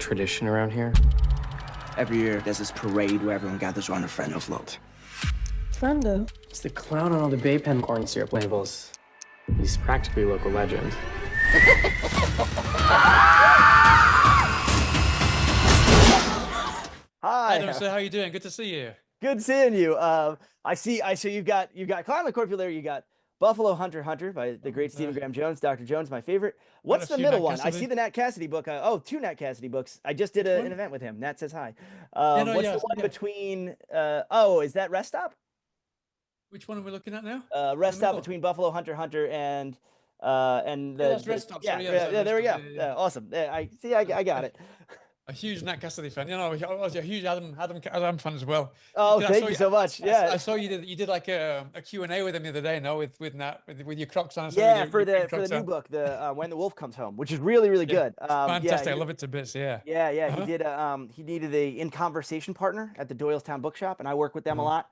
tradition around here? Every year, there's this parade where everyone gathers around a Frendo float. Frendo? It's the clown on all the Bay Pen corn syrup labels. He's practically a local legend. Hi. Adam, so how are you doing? Good to see you. Good seeing you. I see you've got Clown on the Cornfield there. You got Buffalo Hunter by the great Stephen Graham Jones. Dr. Jones, my favorite. What's the middle one? I see the Nat Cassidy book. Two Nat Cassidy books. I just did an event with him. Nat says hi. What's the one between? Is that Rest Stop? Which one are we looking at now? Rest Stop between Buffalo Hunter and that's Rest Stop. Yeah, there we go. Yeah, awesome. I got it. A huge Nat Cassidy fan. You know, I was a huge Adam fan as well. Oh, thank you so much. Yeah, I saw you did like a Q&A with him the other day. No, with Nat with your Crocs on. Yeah, for the new book, the When the Wolf Comes Home, which is really good. Fantastic. I love it to bits. Yeah. Yeah. He did. He needed a in conversation partner at the Doylestown Bookshop, and I work with them a lot.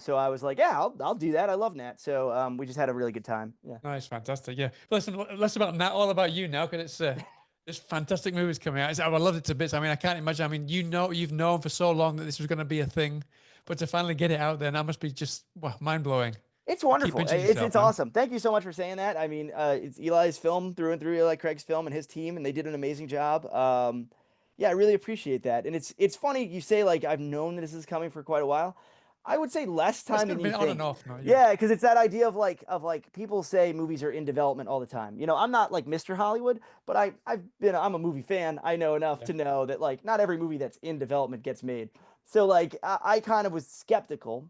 So I was like, yeah, I'll do that. I love Nat. So we just had a really good time. Yeah. Nice, fantastic. Yeah. Listen, less about Nat, all about you now, because it's. There's fantastic movies coming out. I loved it to bits. I mean, I can't imagine. I mean, you've known for so long that this was going to be a thing, but to finally get it out there, that must be just mind blowing. It's wonderful. It's awesome. Thank you so much for saying that. I mean, it's Eli's film through and through, Eli Craig's film and his team, and they did an amazing job. Yeah, I really appreciate that. And it's funny you say like I've known that this is coming for quite a while. I would say less time than you think. On and off now, yeah, because it's that idea of like people say movies are in development all the time. You know, I'm not like Mr. Hollywood, but I'm a movie fan. I know enough to know that like not every movie that's in development gets made. So like I kind of was skeptical.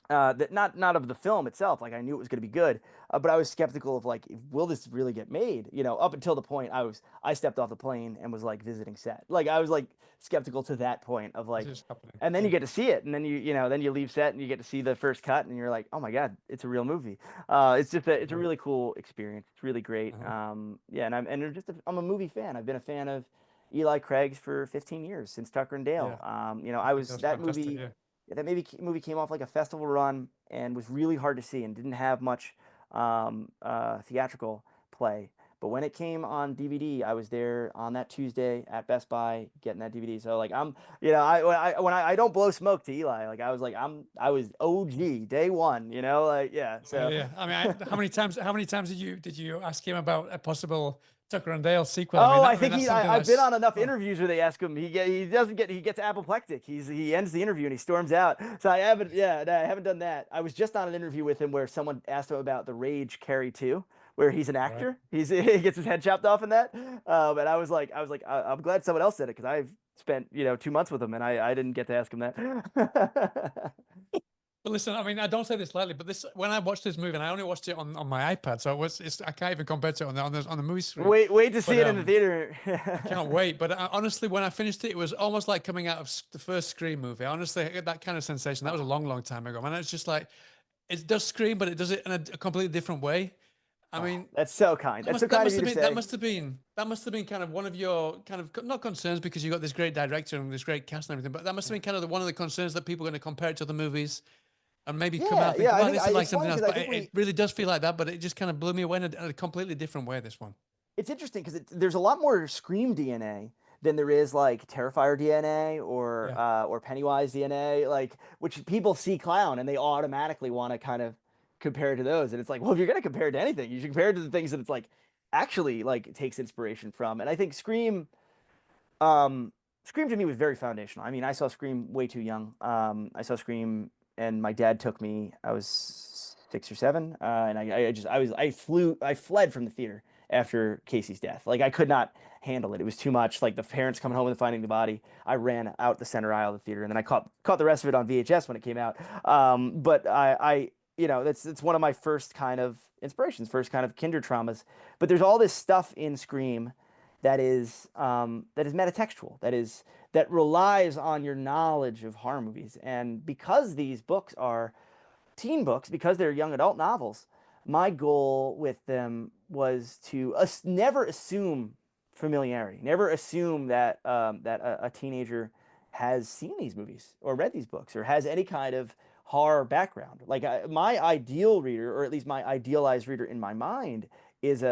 That not of the film itself, like I knew it was going to be good, but I was skeptical of like, will this really get made? You know, up until the point I stepped off the plane and was like visiting set. Like I was like skeptical to that point of like, and then you get to see it, and then then you leave set and you get to see the first cut, and you're like, oh my god, it's a real movie. It's a really cool experience. It's really great. Yeah, and I'm a movie fan. I've been a fan of Eli Craig's for 15 years since Tucker and Dale. I was that movie. Yeah. That movie came off like a festival run and was really hard to see and didn't have much theatrical play. But when it came on DVD, I was there on that Tuesday at Best Buy getting that DVD. So like I don't blow smoke to Eli. Like I was OG day one. You know, like yeah. So yeah. I mean, how many times did you ask him about a possible Tucker and Dale sequel? Oh, I think I've been on enough interviews where they ask him. He gets apoplectic. He ends the interview and he storms out. So I haven't done that. I was just on an interview with him where someone asked him about the Rage Carrie 2, where he's an actor. Right. He gets his head chopped off in that. And I was like, I'm glad someone else said it because I've spent 2 months with him and I didn't get to ask him that. But listen, I mean, I don't say this lightly, but when I watched this movie, and I only watched it on my iPad, so I can't even compare to it on the movie screen. Wait to see it in the theater. I can't wait. But honestly, when I finished it, it was almost like coming out of the first Scream movie. Honestly, I get that kind of sensation. That was a long time ago. And it's just like, it does Scream, but it does it in a completely different way. I mean, that's so kind. That's so kind of you to say. That must have been kind of one of your kind of not concerns because you got this great director and this great cast and everything, but that must have been kind of one of the concerns that people are going to compare it to the movies. And maybe come out and think, this is like something else. But it really does feel like that, but it just kind of blew me away in a completely different way, this one. It's interesting because there's a lot more Scream DNA than there is like Terrifier DNA or Pennywise DNA, like which people see Clown and they automatically want to kind of compare it to those. And it's like, well, if you're going to compare it to anything, you should compare it to the things that it's like actually like takes inspiration from. And I think Scream to me was very foundational. I mean, I saw Scream way too young. I saw Scream and my dad took me. I was 6 or 7, and I fled from the theater after Casey's death. Like I could not handle it. It was too much. Like the parents coming home and finding the body. I ran out the center aisle of the theater, and then I caught the rest of it on VHS when it came out. But that's one of my first kind of inspirations, first kind of kinder traumas. But there's all this stuff in Scream that is metatextual, that relies on your knowledge of horror movies. And because these books are teen books, because they're young adult novels, my goal with them was to never assume familiarity, never assume that a teenager has seen these movies or read these books or has any kind of horror background. Like my ideal reader, or at least my idealized reader in my mind, is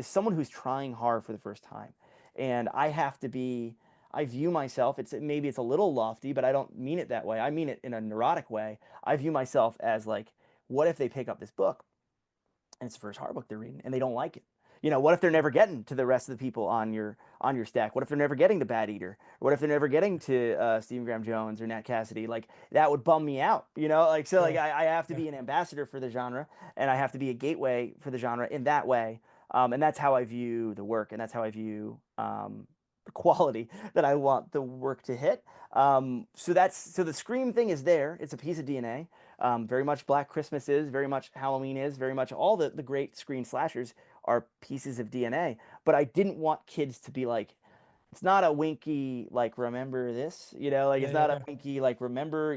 someone who's trying horror for the first time. and I view myself, maybe it's a little lofty, but I don't mean it that way. I mean it in a neurotic way. I view myself as like, what if they pick up this book and it's the first horror book they're reading and they don't like it? What if they're never getting to the rest of the people on your stack? What if they're never getting to Bad Eater? What if they're never getting to Stephen Graham Jones or Nat Cassidy? Like, that would bum me out, like, so like I have to be an ambassador for the genre, and I have to be a gateway for the genre in that way. And that's how I view the work, and that's how I view the quality that I want the work to hit. So the Scream thing is there. It's a piece of DNA. Very much Black Christmas is, very much Halloween is, very much all the great screen slashers are pieces of DNA. But I didn't want kids to be like, it's not a winky, like, remember this, it's not a winky, like, remember,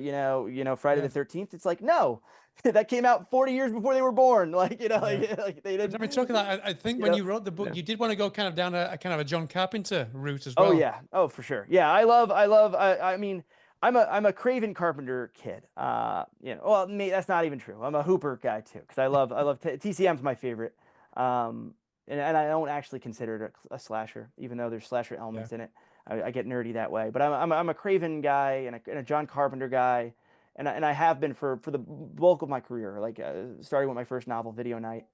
Friday the 13th. It's like, no, that came out 40 years before they were born. Like, like they didn't. I mean, talking that, I think when you wrote the book, you did want to go kind of down a kind of a John Carpenter route as well. Oh yeah. Oh, for sure. Yeah. I mean, I'm a Craven Carpenter kid. Well, that's not even true. I'm a Hooper guy too. Cause I love TCM's my favorite. And I don't actually consider it a slasher, even though there's slasher elements in it. I get nerdy that way, but I'm a Craven guy and a John Carpenter guy, and I have been for the bulk of my career. Like starting with my first novel, Video Night,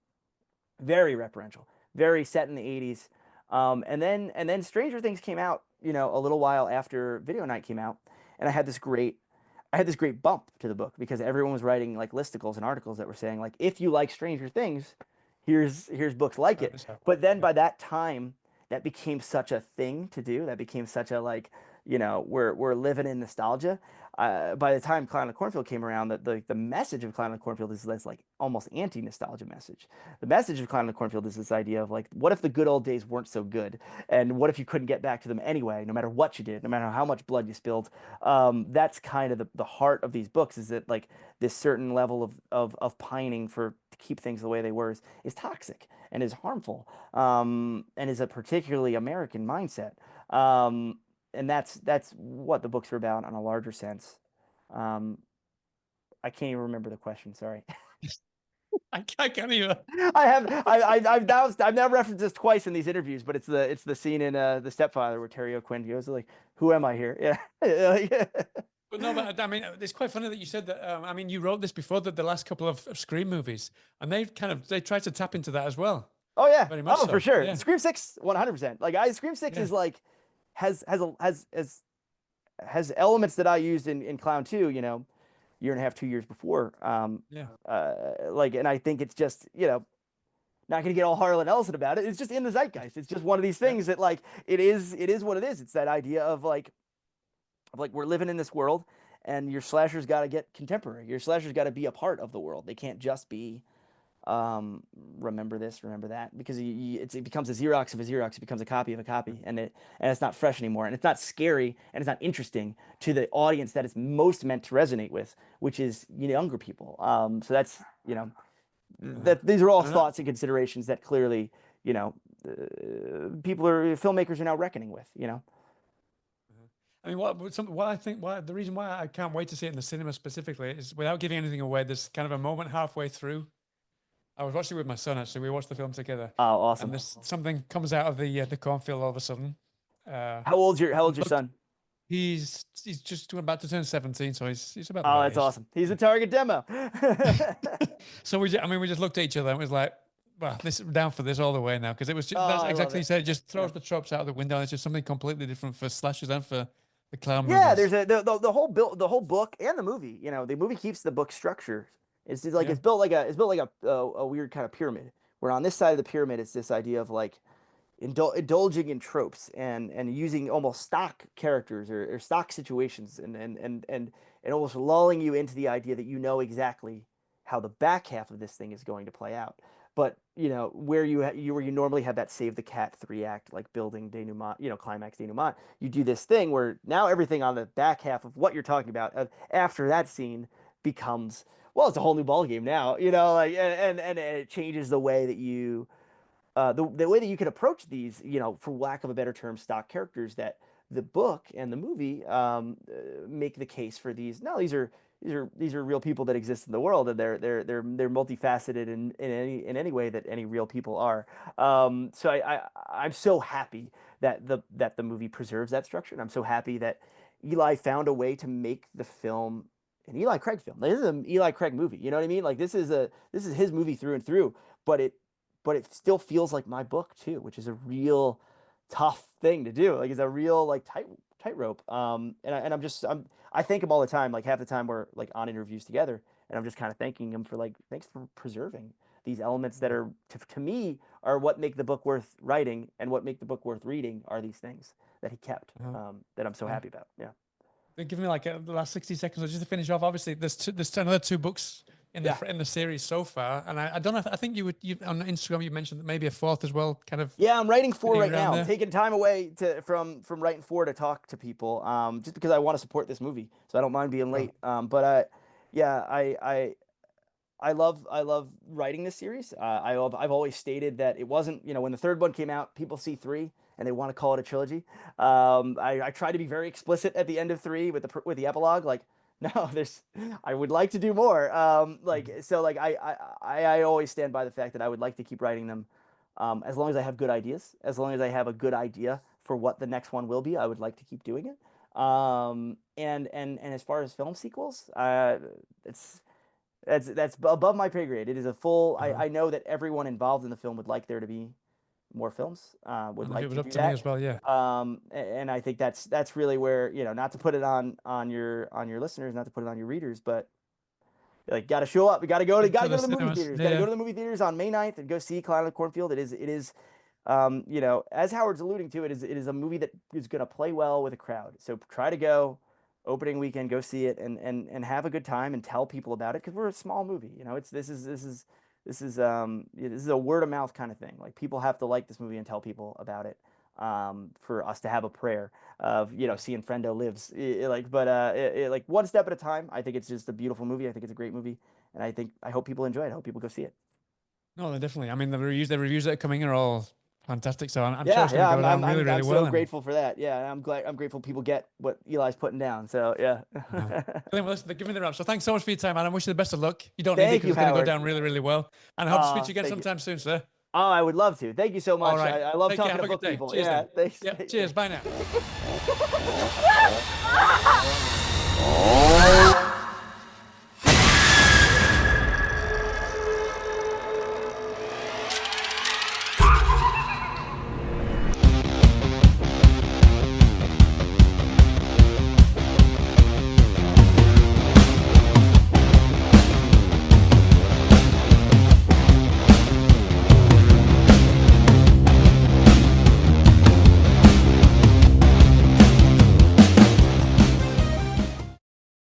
very referential, very set in the '80s, and then Stranger Things came out, a little while after Video Night came out, and I had this great bump to the book because everyone was writing like listicles and articles that were saying like, if you like Stranger Things, here's books like it. But then by that time, that became such a thing to do. That became such a like, we're living in nostalgia. By the time Clown in the Cornfield came around, the message of Clown in the Cornfield is this like almost anti-nostalgia message. The message of Clown in the Cornfield is this idea of like, what if the good old days weren't so good, and what if you couldn't get back to them anyway, no matter what you did, no matter how much blood you spilled. That's kind of the heart of these books, is that like this certain level of pining to keep things the way they were is toxic and is harmful, and is a particularly American mindset. And that's what the books are about on a larger sense. I can't even remember the question. Sorry. I can't even. I've now referenced this twice in these interviews, but it's the scene in The Stepfather where Terry O'Quinn goes like, "Who am I here?" Yeah. But no, but I mean, it's quite funny that you said that. I mean, you wrote this before the last couple of Scream movies, and they tried to tap into that as well. Oh yeah, very much so. for sure. Yeah. Scream 6, 100%. Like Scream 6 is like has elements that I used in Clown 2. Year and a half, 2 years before. Like, and I think it's just not gonna get all Harlan Ellison about it. It's just in the zeitgeist. It's just one of these things that like it is what it is. It's that idea of like we're living in this world, and your slashers got to get contemporary. Your slashers got to be a part of the world. They can't just be remember this, remember that, because it becomes a Xerox of a Xerox. It becomes a copy of a copy, and it's not fresh anymore, and it's not scary, and it's not interesting to the audience that it's most meant to resonate with, which is younger people. So that's that these are all thoughts and considerations that clearly filmmakers are now reckoning with. I mean, the reason why I can't wait to see it in the cinema specifically is, without giving anything away, there's kind of a moment halfway through. I was watching with my son, actually. We watched the film together. Oh, awesome! And something comes out of the cornfield all of a sudden. How old's your son? He's just about to turn 17, so he's about. Oh, that's awesome! He's a target demo. So we just looked at each other and was like, "Well, this down for this all the way now," because it was that's exactly what you said. It just throws the tropes out of the window. And it's just something completely different for slashers and for the clown movies. Yeah, there's the whole book and the movie. The movie keeps the book structure. It's built like a weird kind of pyramid, where on this side of the pyramid it's this idea of like indulging in tropes and using almost stock characters or stock situations and almost lulling you into the idea that exactly how the back half of this thing is going to play out. But where you normally have that save the cat 3-act like building denouement, climax denouement, you do this thing where now everything on the back half of what you're talking about after that scene becomes, well, it's a whole new ballgame now, and it changes the way that you the way that you can approach these, for lack of a better term, stock characters that the book and the movie make the case for these. No, these are real people that exist in the world, and they're multifaceted in any way that any real people are. So I'm so happy that the movie preserves that structure. And I'm so happy that Eli found a way to make the film an Eli Craig film. This is an Eli Craig movie. You know what I mean? Like this is his movie through and through, but it still feels like my book too, which is a real tough thing to do. Like it's a real like tightrope. I thank him all the time. Like half the time we're like on interviews together, and I'm just kind of thanking him for like, thanks for preserving these elements that are to me are what make the book worth writing, and what make the book worth reading are these things that he kept, that I'm so happy about. Yeah. Give me like the last 60 seconds just to finish off. Obviously, there's another 2 books in the series so far, and I don't know. I think you on Instagram you mentioned that maybe a 4th as well. Kind of. Yeah, I'm writing 4 right now. I'm taking time away from writing 4 to talk to people, just because I want to support this movie, so I don't mind being late. I love writing this series. I've always stated that it wasn't, when the 3rd one came out, people see 3 and they want to call it a trilogy. I try to be very explicit at the end of 3 with the epilogue, like, no, I would like to do more. I always stand by the fact that I would like to keep writing them, as long as I have good ideas, as long as I have a good idea for what the next one will be, I would like to keep doing it. And as far as film sequels, that's above my pay grade. It is a full. I know that everyone involved in the film would like there to be more films. Would like to do that. Me as well, yeah. And I think that's really where, not to put it on your listeners, not to put it on your readers, but like got to show up. You got to go to the movie theaters. Got to go to the movie theaters on May 9th and go see Clown in the Cornfield. It is. As Howard's alluding to, it is a movie that is going to play well with a crowd. So try to go. Opening weekend, go see it and have a good time and tell people about it, because we're a small movie. This is a word of mouth kind of thing. Like people have to like this movie and tell people about it, for us to have a prayer of seeing Frendo lives. Like one step at a time. I think it's just a beautiful movie. I think it's a great movie, and I hope people enjoy it. I hope people go see it. No, definitely. I mean, the reviews that are coming are all fantastic. So I'm sure it's going to go down really well. I'm so grateful for that. Yeah, I'm grateful people get what Eli's putting down. So yeah. Well, listen, give me the wrap. So thanks so much for your time, man. I wish you the best of luck. You don't need it, because it's going to go down really, really well. And I hope to speak to you again sometime soon, sir. Oh, I would love to. Thank you so much. All right. I love talking to book people. Cheers, yeah. Thanks. Yeah. Cheers. Bye now.